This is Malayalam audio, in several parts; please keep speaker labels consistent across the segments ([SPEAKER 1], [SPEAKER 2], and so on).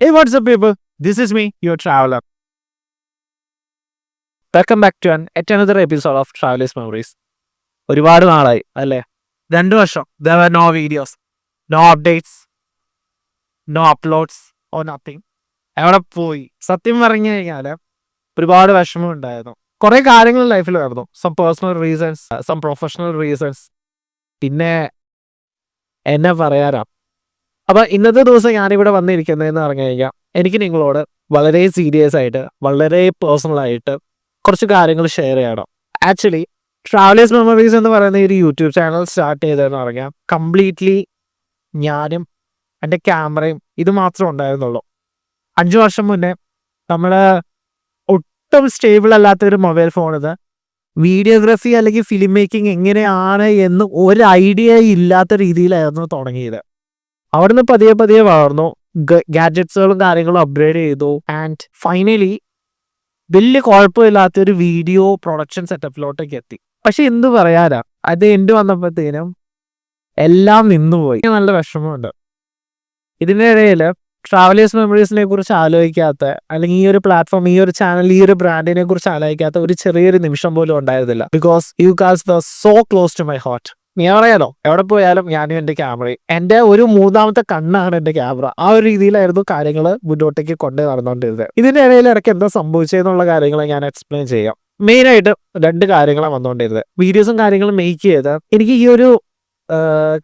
[SPEAKER 1] Hey, what's up, people? This is me, your traveler. Welcome back to yet another episode of Travelers Memories. ഒരുപാട് നാളായി അല്ലേ? 2 വർഷം. There were no videos, no updates, no uploads or nothing. എവിടെ പോയി? സത്യം പറഞ്ഞു കഴിഞ്ഞാൽ ഒരുപാട് വിഷമം ഉണ്ടായിരുന്നു. കുറെ കാര്യങ്ങൾ ലൈഫിൽ നടന്നു. Some personal reasons, some professional reasons. പിന്നെ എന്നെ പറയാനാ. അപ്പൊ ഇന്നത്തെ ദിവസം ഞാനിവിടെ വന്നിരിക്കുന്നതെന്ന് പറഞ്ഞു കഴിഞ്ഞാൽ എനിക്ക് നിങ്ങളോട് വളരെ സീരിയസ് ആയിട്ട് വളരെ പേഴ്സണൽ ആയിട്ട് കുറച്ച് കാര്യങ്ങൾ ഷെയർ ചെയ്യണം. ആക്ച്വലി ട്രാവലേഴ്സ് മെമ്മറീസ് എന്ന് പറയുന്ന ഒരു യൂട്യൂബ് ചാനൽ സ്റ്റാർട്ട് ചെയ്തതെന്ന് പറഞ്ഞാൽ കംപ്ലീറ്റ്ലി ഞാനും എൻ്റെ ക്യാമറയും ഇത് മാത്രമേ ഉണ്ടായിരുന്നുള്ളൂ. 5 വർഷം മുന്നേ നമ്മുടെ ഒട്ടും സ്റ്റേബിൾ അല്ലാത്തൊരു മൊബൈൽ ഫോണിൽ വീഡിയോഗ്രാഫി അല്ലെങ്കിൽ ഫിലിം മേക്കിംഗ് എങ്ങനെയാണ് എന്ന് ഒരു ഐഡിയ ഇല്ലാത്ത രീതിയിലായിരുന്നു തുടങ്ങിയത്. അവിടുന്ന് പതിയെ പതിയെ വളർന്നു, ഗാഡ്ജറ്റ്സുകളും കാര്യങ്ങളും അപ്ഗ്രേഡ് ചെയ്തു. ആൻഡ് ഫൈനലി വലിയ കുഴപ്പമില്ലാത്തൊരു വീഡിയോ പ്രൊഡക്ഷൻ സെറ്റപ്പിലോട്ടേക്ക് എത്തി. പക്ഷെ എന്ത് പറയാനാ, അത് എൻഡ് വന്നപ്പോഴത്തേനും എല്ലാം നിന്നുപോയി. നല്ല വിഷമമുണ്ട്. ഇതിൻ്റെ ഇടയിൽ ട്രാവലേഴ്സ് മെമ്മറീസിനെ കുറിച്ച് ആലോചിക്കാത്ത, അല്ലെങ്കിൽ ഈ ഒരു പ്ലാറ്റ്ഫോം, ഈ ഒരു ചാനൽ, ഈ ഒരു ബ്രാൻഡിനെ കുറിച്ച് ആലോചിക്കാത്ത ഒരു ചെറിയൊരു നിമിഷം പോലും ഉണ്ടായിരുന്നില്ല. Because you guys were so close to my heart. ഞാൻ പറയാലോ, എവിടെ പോയാലും ഞാനും എൻ്റെ ക്യാമറയും, എൻ്റെ ഒരു മൂന്നാമത്തെ കണ്ണാണ് എൻ്റെ ക്യാമറ. ആ ഒരു രീതിയിലായിരുന്നു കാര്യങ്ങൾ മുന്നോട്ടേക്ക് കൊണ്ടു നടന്നുകൊണ്ടിരുന്നത്. ഇതിൻ്റെ ഇടയിൽ ഇടയ്ക്ക് എന്താ സംഭവിച്ചതെന്നുള്ള കാര്യങ്ങൾ ഞാൻ എക്സ്പ്ലെയിൻ ചെയ്യാം. മെയിനായിട്ട് 2 കാര്യങ്ങളാണ് വന്നുകൊണ്ടിരുന്നത്. വീഡിയോസും കാര്യങ്ങളും മേക്ക് ചെയ്ത് എനിക്ക് ഈ ഒരു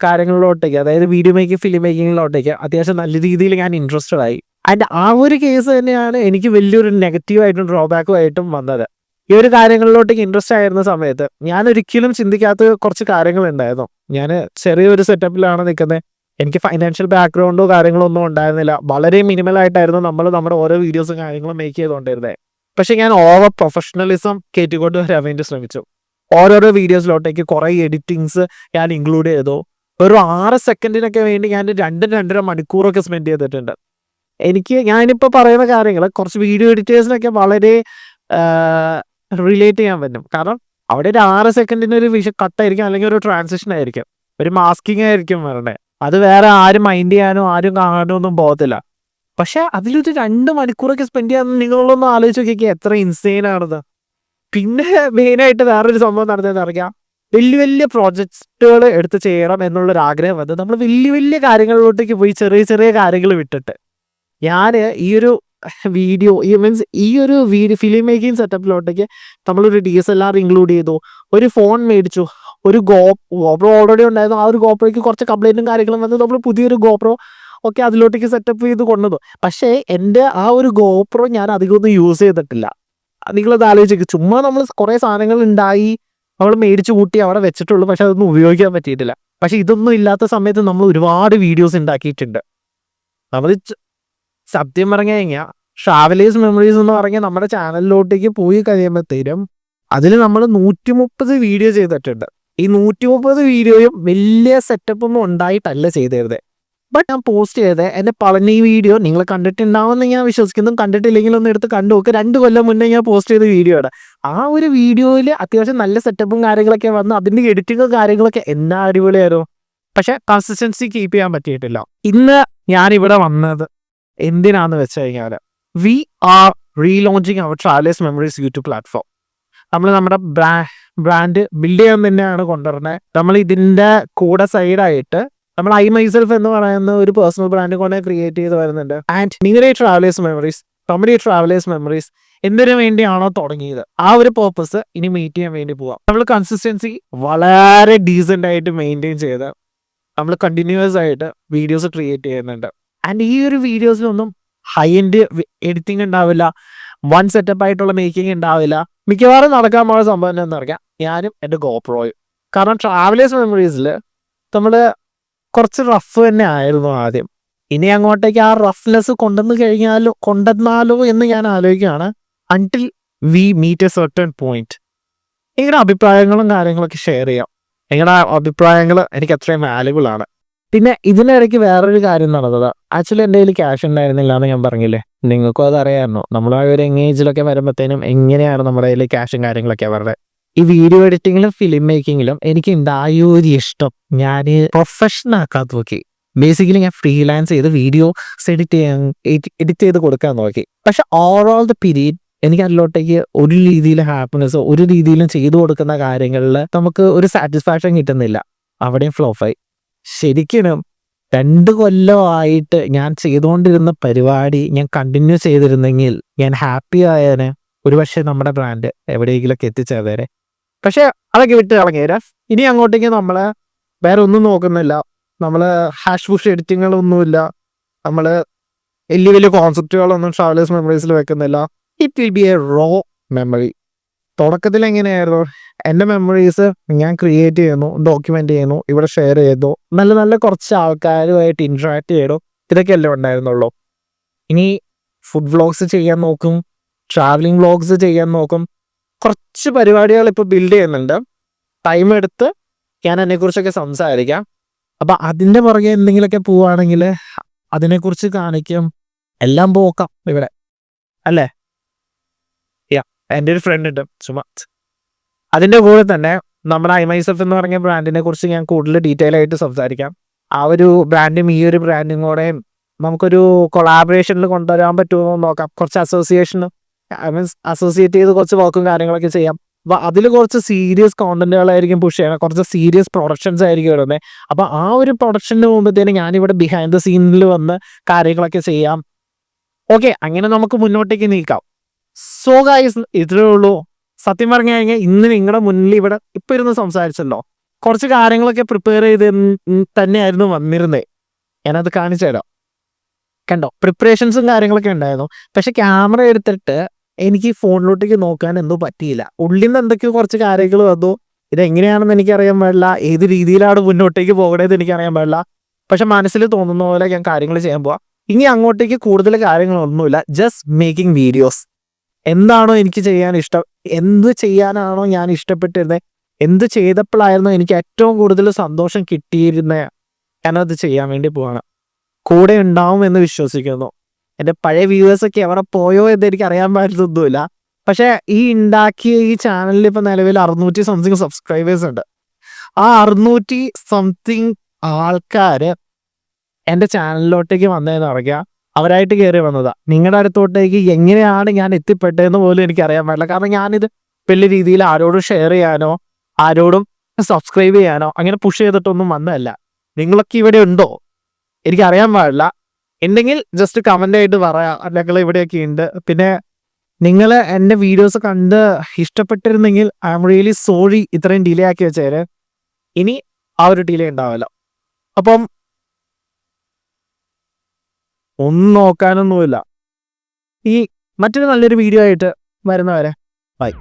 [SPEAKER 1] കാര്യങ്ങളിലോട്ടേക്ക്, അതായത് വീഡിയോ മേക്കിംഗ്, ഫിലിം മേക്കിങ്ങിലോട്ടേക്ക് അത്യാവശ്യം നല്ല രീതിയിൽ ഞാൻ ഇൻട്രസ്റ്റഡ് ആയി. ആൻഡ് ആ ഒരു കേസ് തന്നെയാണ് എനിക്ക് വലിയൊരു നെഗറ്റീവായിട്ടും ഡ്രോബാക്കും ആയിട്ടും വന്നത്. ഈ ഒരു കാര്യങ്ങളിലോട്ടേക്ക് ഇൻട്രസ്റ്റ് ആയിരുന്ന സമയത്ത് ഞാൻ ഒരിക്കലും ചിന്തിക്കാത്ത കുറച്ച് കാര്യങ്ങളുണ്ടായിരുന്നു. ഞാൻ ചെറിയൊരു സെറ്റപ്പിലാണ് നിൽക്കുന്നത്. എനിക്ക് ഫൈനാൻഷ്യൽ ബാക്ക്ഗ്രൗണ്ടോ കാര്യങ്ങളോ ഒന്നും ഉണ്ടായിരുന്നില്ല. വളരെ മിനിമലായിട്ടായിരുന്നു നമ്മൾ നമ്മുടെ ഓരോ വീഡിയോസും കാര്യങ്ങളും മേക്ക് ചെയ്തുകൊണ്ടിരുന്നത്. പക്ഷെ ഞാൻ ഓവർ പ്രൊഫഷണലിസം കയറ്റിക്കൊണ്ട് വരാൻ വേണ്ടി ശ്രമിച്ചു. ഓരോരോ വീഡിയോസിലോട്ടേക്ക് കുറേ എഡിറ്റിങ്സ് ഞാൻ ഇൻക്ലൂഡ് ചെയ്തു. ഒരു 6 സെക്കൻഡിനൊക്കെ വേണ്ടി ഞാൻ 2-2.5 മണിക്കൂറൊക്കെ സ്പെൻഡ് ചെയ്തിട്ടുണ്ട്. ഞാനിപ്പോൾ പറയുന്ന കാര്യങ്ങൾ കുറച്ച് വീഡിയോ എഡിറ്റേഴ്സിനൊക്കെ വളരെ റിലേറ്റ് ചെയ്യാൻ പറ്റും. കാരണം അവിടെ ഒരു 6 സെക്കൻഡിന് ഒരു കട്ടായിരിക്കും, അല്ലെങ്കിൽ ഒരു ട്രാൻസിഷൻ ആയിരിക്കും, ഒരു മാസ്കിങ് ആയിരിക്കും വരണേ. അത് വേറെ ആരും മൈൻഡ് ചെയ്യാനോ ആരും കാണാനോ ഒന്നും പോകത്തില്ല. പക്ഷെ അതിലൊരു 2 മണിക്കൂറൊക്കെ സ്പെൻഡ് ചെയ്യാൻ നിങ്ങളൊന്നും ആലോചിച്ച് നോക്കിയാൽ എത്ര ഇൻസെയിൻ ആണത്. പിന്നെ മെയിനായിട്ട് വേറൊരു സംഭവം നടന്നതെന്ന് അറിയാം, വലിയ വലിയ പ്രോജക്റ്റുകൾ എടുത്ത് ചെയ്യണം എന്നുള്ളൊരു ആഗ്രഹം വന്ന് നമ്മൾ വലിയ വലിയ കാര്യങ്ങളിലോട്ടേക്ക് പോയി ചെറിയ ചെറിയ കാര്യങ്ങൾ വിട്ടിട്ട് ഞാൻ ഈ ഒരു വീഡിയോ ഈ ഒരു ഫിലിം മേക്കിംഗ് സെറ്റപ്പിലോട്ടേക്ക് നമ്മളൊരു DSLR ഇൻക്ലൂഡ് ചെയ്തു, ഒരു ഫോൺ മേടിച്ചു, ഒരു ഗോപ്രോ ഓൾറെഡി ഉണ്ടായിരുന്നു. ആ ഒരു ഗോപ്രോയ്ക്ക് കുറച്ച് കംപ്ലൈൻറ്റും കാര്യങ്ങളും വന്ന് നമ്മൾ പുതിയൊരു ഗോപ്രോ ഒക്കെ അതിലോട്ടേക്ക് സെറ്റപ്പ് ചെയ്ത് കൊണ്ടുവന്നു. പക്ഷേ എൻ്റെ ആ ഒരു ഗോപ്രോ ഞാൻ അധികമൊന്നും യൂസ് ചെയ്തിട്ടില്ല. നിങ്ങളത് ആലോചിക്കുക, ചുമ്മാ നമ്മൾ കുറേ സാധനങ്ങൾ ഉണ്ടായി നമ്മൾ മേടിച്ച് കൂട്ടി അവിടെ വെച്ചിട്ടുള്ളൂ, പക്ഷെ അതൊന്നും ഉപയോഗിക്കാൻ പറ്റിയിട്ടില്ല. പക്ഷെ ഇതൊന്നും ഇല്ലാത്ത സമയത്ത് നമ്മൾ ഒരുപാട് വീഡിയോസ് ഉണ്ടാക്കിയിട്ടുണ്ട്. നമ്മൾ സത്യം പറഞ്ഞു കഴിഞ്ഞാൽ ട്രാവലേഴ്സ് മെമ്മറീസ് എന്ന് പറഞ്ഞാൽ നമ്മുടെ ചാനലിലോട്ടേക്ക് പോയി കഴിയുമ്പോഴത്തേനും അതിൽ നമ്മൾ 130 വീഡിയോ ചെയ്തിട്ടുണ്ട്. ഈ 130 വീഡിയോയും വലിയ സെറ്റപ്പൊന്നും ഉണ്ടായിട്ടല്ല ചെയ്തിരുന്നത്. ബട്ട് ഞാൻ പോസ്റ്റ് ചെയ്തത് എൻ്റെ പളനി വീഡിയോ നിങ്ങൾ കണ്ടിട്ടുണ്ടാവുമെന്ന് ഞാൻ വിശ്വസിക്കുന്നു. കണ്ടിട്ടില്ലെങ്കിൽ ഒന്ന് എടുത്ത് കണ്ടു നോക്ക്. 2 കൊല്ലം മുന്നേ ഞാൻ പോസ്റ്റ് ചെയ്ത വീഡിയോയുടെ ആ ഒരു വീഡിയോയിൽ അത്യാവശ്യം നല്ല സെറ്റപ്പും കാര്യങ്ങളൊക്കെ വന്ന് അതിൻ്റെ എഡിറ്റിങ്ങും കാര്യങ്ങളൊക്കെ എന്നാ അടിപൊളിയായിരുന്നു. പക്ഷെ കൺസിസ്റ്റൻസി കീപ്പ് ചെയ്യാൻ പറ്റിയിട്ടില്ല. ഇന്ന് ഞാനിവിടെ വന്നത് എന്തിനാന്ന് വെച്ച് കഴിഞ്ഞാൽ വി ആർ റീലോഞ്ചിങ് അവർ ട്രാവലേഴ്സ് മെമ്മറീസ് യൂട്യൂബ് പ്ലാറ്റ്ഫോം. നമ്മൾ നമ്മുടെ ബ്രാൻഡ് ബിൽഡ് ചെയ്യാൻ തന്നെയാണ് കൊണ്ടുവരുന്നത്. നമ്മൾ ഇതിൻ്റെ കൂടെ സൈഡായിട്ട് നമ്മൾ ഐ മൈസെൽഫ് എന്ന് പറയുന്ന ഒരു പേഴ്സണൽ ബ്രാൻഡ് കൊണ്ട് ക്രിയേറ്റ് ചെയ്ത് വരുന്നുണ്ട്. ആൻഡ് നിങ്ങളുടെ ട്രാവലേഴ്സ് മെമ്മറീസ്, നമ്മുടെ ട്രാവലേഴ്സ് മെമ്മറീസ് എന്തിനു വേണ്ടിയാണോ തുടങ്ങിയത് ആ ഒരു പേർപ്പസ് ഇനി മീറ്റ് ചെയ്യാൻ വേണ്ടി പോവാം. നമ്മൾ കൺസിസ്റ്റൻസി വളരെ ഡീസൻ്റ് ആയിട്ട് മെയിൻറ്റെയിൻ ചെയ്ത് നമ്മൾ കണ്ടിന്യൂസ് ആയിട്ട് വീഡിയോസ് ക്രിയേറ്റ് ചെയ്യുന്നുണ്ട്. ആൻഡ് ഈ ഒരു വീഡിയോസിലൊന്നും ഹൈ എൻഡ് എഡിറ്റിംഗ് ഉണ്ടാവില്ല, വൺ സെറ്റപ്പ് ആയിട്ടുള്ള മേക്കിംഗ് ഉണ്ടാവില്ല. മിക്കവാറും നടക്കാൻ പോകുന്ന സംഭവം എന്താണെന്ന് അറിയാം, ഞാനും എൻ്റെ ഗോപ്രോയും. കാരണം ട്രാവലേഴ്സ് മെമ്മറീസിൽ നമ്മൾ കുറച്ച് റഫ് തന്നെ ആയിരുന്നു ആദ്യം. ഇനി അങ്ങോട്ടേക്ക് ആ റഫ്നെസ് കൊണ്ടുവന്നാലോ എന്ന് ഞാൻ ആലോചിക്കുകയാണ്. Until we meet a certain point. നിങ്ങളുടെ അഭിപ്രായങ്ങളും കാര്യങ്ങളൊക്കെ ഷെയർ ചെയ്യാം. നിങ്ങളുടെ അഭിപ്രായങ്ങൾ എനിക്ക് അത്രയും വാല്യുബിൾ ആണ്. പിന്നെ ഇതിനിടയ്ക്ക് വേറൊരു കാര്യം നടന്നത്, ആക്ച്വലി എൻ്റെ കയ്യിൽ ക്യാഷ് ഉണ്ടായിരുന്നില്ല എന്ന് ഞാൻ പറഞ്ഞില്ലേ, നിങ്ങൾക്കും അത് അറിയാമായിരുന്നു. നമ്മൾ ആ ഒരു എങ്ങേജിലൊക്കെ വരുമ്പോഴത്തേനും എങ്ങനെയാണ് നമ്മുടെ കയ്യിൽ ക്യാഷും കാര്യങ്ങളൊക്കെ വരുന്നത്. ഈ വീഡിയോ എഡിറ്റിങ്ങിലും ഫിലിം മേക്കിങ്ങിലും എനിക്ക് ഉണ്ടായ ഒരു ഇഷ്ടം ഞാൻ പ്രൊഫഷണൽ ആക്കാൻ നോക്കി. ബേസിക്കലി ഞാൻ ഫ്രീലാൻസ് ചെയ്ത് വീഡിയോസ് എഡിറ്റ് ചെയ്ത് കൊടുക്കാൻ നോക്കി. പക്ഷെ ഓവറോൾ ദ പീരീഡ് എനിക്ക് അതിലോട്ടേക്ക് ഒരു രീതിയിൽ ഹാപ്പിനെസ്സോ ഒരു രീതിയിലും ചെയ്തു കൊടുക്കുന്ന കാര്യങ്ങളിൽ നമുക്ക് ഒരു സാറ്റിസ്ഫാക്ഷൻ കിട്ടുന്നില്ല. അവിടെയും ഫ്ലോപ്പായി. ശരിക്കും 2 കൊല്ലമായിട്ട് ഞാൻ ചെയ്തുകൊണ്ടിരുന്ന പരിപാടി ഞാൻ കണ്ടിന്യൂ ചെയ്തിരുന്നെങ്കിൽ ഞാൻ ഹാപ്പി ആയേനെ. ഒരുപക്ഷെ നമ്മുടെ ബ്രാൻഡ് എവിടെയെങ്കിലൊക്കെ എത്തിച്ചേർന്നേരെ. പക്ഷെ അതൊക്കെ വിട്ട് കളഞ്ഞേരാ. ഇനി അങ്ങോട്ടേക്ക് നമ്മള് വേറെ ഒന്നും നോക്കുന്നില്ല. നമ്മള് ഹാഷ് പുഷ് എഡിറ്റിങ്ങുകളൊന്നുമില്ല. നമ്മള് വലിയ വലിയ കോൺസെപ്റ്റുകളൊന്നും ട്രാവലേഴ്സ് മെമ്മറീസിൽ വെക്കുന്നില്ല. It will be a raw memory. തുടക്കത്തിൽ എങ്ങനെയായിരുന്നു? എൻ്റെ മെമ്മറീസ് ഞാൻ ക്രിയേറ്റ് ചെയ്യുന്നു, ഡോക്യുമെന്റ് ചെയ്യുന്നു, ഇവിടെ ഷെയർ ചെയ്തു, നല്ല നല്ല കുറച്ച് ആൾക്കാരുമായിട്ട് ഇന്ററാക്ട് ചെയ്തു. ഇതൊക്കെയല്ലേ ഉണ്ടായിരുന്നുള്ളൂ. ഇനി ഫുഡ് വ്ളോഗ്സ് ചെയ്യാൻ നോക്കും, ട്രാവലിംഗ് വ്ളോഗ്സ് ചെയ്യാൻ നോക്കും. കുറച്ച് പരിപാടികൾ ഇപ്പോൾ ബിൽഡ് ചെയ്യുന്നുണ്ട്. ടൈം എടുത്ത് ഞാൻ അതിനെക്കുറിച്ചൊക്കെ സംസാരിക്കാം. അപ്പം അതിൻ്റെ പുറകെ എന്തെങ്കിലുമൊക്കെ പോവുകയാണെങ്കിൽ അതിനെക്കുറിച്ച് കാണിക്കും. എല്ലാം പോക്കാം ഇവിടെ, അല്ലേ? എൻ്റെ ഒരു ഫ്രണ്ട് ഉണ്ട് സുമത്. അതിൻ്റെ കൂടെ തന്നെ നമ്മുടെ ഐമൈസെൽഫ് എന്ന് പറഞ്ഞ ബ്രാൻഡിനെ കുറിച്ച് ഞാൻ കൂടുതൽ ഡീറ്റെയിൽ ആയിട്ട് സംസാരിക്കാം. ആ ഒരു ബ്രാൻഡും ഈ ഒരു ബ്രാൻഡും കൂടെ നമുക്കൊരു കൊളാബറേഷനിൽ കൊണ്ടുവരാൻ പറ്റുമോ നോക്കാം. കുറച്ച് അസോസിയേറ്റ് ചെയ്ത് കുറച്ച് വർക്കും കാര്യങ്ങളൊക്കെ ചെയ്യാം. അപ്പോൾ അതിൽ കുറച്ച് സീരിയസ് കോണ്ടന്റുകളായിരിക്കും പുഷ് ചെയ്യണം, കുറച്ച് സീരിയസ് പ്രൊഡക്ഷൻസ് ആയിരിക്കും വരുന്നത്. അപ്പോൾ ആ ഒരു പ്രൊഡക്ഷന് പോകുമ്പോഴത്തേനും ഞാനിവിടെ ബിഹൈൻഡ് ദ സീനിൽ വന്ന് കാര്യങ്ങളൊക്കെ ചെയ്യാം. ഓക്കെ, അങ്ങനെ നമുക്ക് മുന്നോട്ടേക്ക് നീക്കാം. സോ ഗൈസ്, ഇത്രേ ഉള്ളൂ. സത്യം പറഞ്ഞു കഴിഞ്ഞാൽ ഇന്ന് നിങ്ങളുടെ മുന്നിൽ ഇവിടെ ഇപ്പം ഇരുന്ന് സംസാരിച്ചല്ലോ, കുറച്ച് കാര്യങ്ങളൊക്കെ പ്രിപ്പയർ ചെയ്ത് തന്നെയായിരുന്നു വന്നിരുന്നത്. ഞാനത് കാണിച്ചു തരാം. കണ്ടോ, പ്രിപ്പറേഷൻസും കാര്യങ്ങളൊക്കെ ഉണ്ടായിരുന്നു. പക്ഷെ ക്യാമറ എടുത്തിട്ട് എനിക്ക് ഫോണിലോട്ടേക്ക് നോക്കാൻ എന്തോ പറ്റിയില്ല. ഉള്ളിൽ നിന്ന് എന്തൊക്കെയോ കുറച്ച് കാര്യങ്ങൾ വന്നു. ഇതെങ്ങനെയാണെന്ന് എനിക്കറിയാൻ പാടില്ല, ഏത് രീതിയിലാണ് മുന്നോട്ടേക്ക് പോകണേന്ന് എനിക്കറിയാൻ പാടില്ല. പക്ഷെ മനസ്സിൽ തോന്നുന്ന പോലെ ഞാൻ കാര്യങ്ങൾ ചെയ്യാൻ പോവാം. ഇനി അങ്ങോട്ടേക്ക് കൂടുതൽ കാര്യങ്ങളൊന്നുമില്ല, ജസ്റ്റ് മേക്കിംഗ് വീഡിയോസ്. എന്താണോ എനിക്ക് ചെയ്യാൻ ഇഷ്ടം, എന്ത് ചെയ്യാനാണോ ഞാൻ ഇഷ്ടപ്പെട്ടിരുന്നത്, എന്ത് ചെയ്തപ്പോഴായിരുന്നു എനിക്ക് ഏറ്റവും കൂടുതൽ സന്തോഷം കിട്ടിയിരുന്നത്, ഞാനത് ചെയ്യാൻ വേണ്ടി പോവാണ്. കൂടെ ഉണ്ടാവും എന്ന് വിശ്വസിക്കുന്നു. എൻ്റെ പഴയ വ്യൂവേഴ്സൊക്കെ എവിടെ പോയോ എന്ന് എനിക്ക് അറിയാൻ പറ്റുന്നൊന്നുമില്ല. പക്ഷേ ഈ ഉണ്ടാക്കിയ ഈ ചാനലിൽ ഇപ്പം നിലവിൽ 600 സംതിങ് സബ്സ്ക്രൈബേഴ്സ് ഉണ്ട്. ആ 600 സംതിങ് ആൾക്കാർ എൻ്റെ ചാനലിലോട്ടേക്ക് വന്നതെന്ന് പറയുക അവരായിട്ട് കയറി വന്നതാ. നിങ്ങളുടെ അടുത്തോട്ടേക്ക് എങ്ങനെയാണ് ഞാൻ എത്തിപ്പെട്ടതെന്ന് പോലും എനിക്ക് അറിയാൻ പാടില്ല. കാരണം ഞാനിത് വലിയ രീതിയിൽ ആരോടും ഷെയർ ചെയ്യാനോ ആരോടും സബ്സ്ക്രൈബ് ചെയ്യാനോ അങ്ങനെ പുഷ് ചെയ്തിട്ടൊന്നും വന്നതല്ല. നിങ്ങളൊക്കെ ഇവിടെ ഉണ്ടോ എനിക്കറിയാൻ പാടില്ല. ഉണ്ടെങ്കിൽ ജസ്റ്റ് കമൻ്റ് ആയിട്ട് പറയാം, ഞങ്ങൾ ഇവിടെയൊക്കെ ഉണ്ട്. പിന്നെ നിങ്ങൾ എൻ്റെ വീഡിയോസ് കണ്ട് ഇഷ്ടപ്പെട്ടിരുന്നെങ്കിൽ ഐ ആം റിയലി സോറി ഇത്രയും ഡിലേ ആക്കി വെച്ചേര്. ഇനി ആ ഒരു ഡിലേ ഉണ്ടാവില്ല. അപ്പം ഒന്നും നോക്കാനൊന്നുമില്ല. ഈ മറ്റൊരു നല്ലൊരു വീഡിയോ ആയിട്ട് വരുന്നവരെ ബൈ.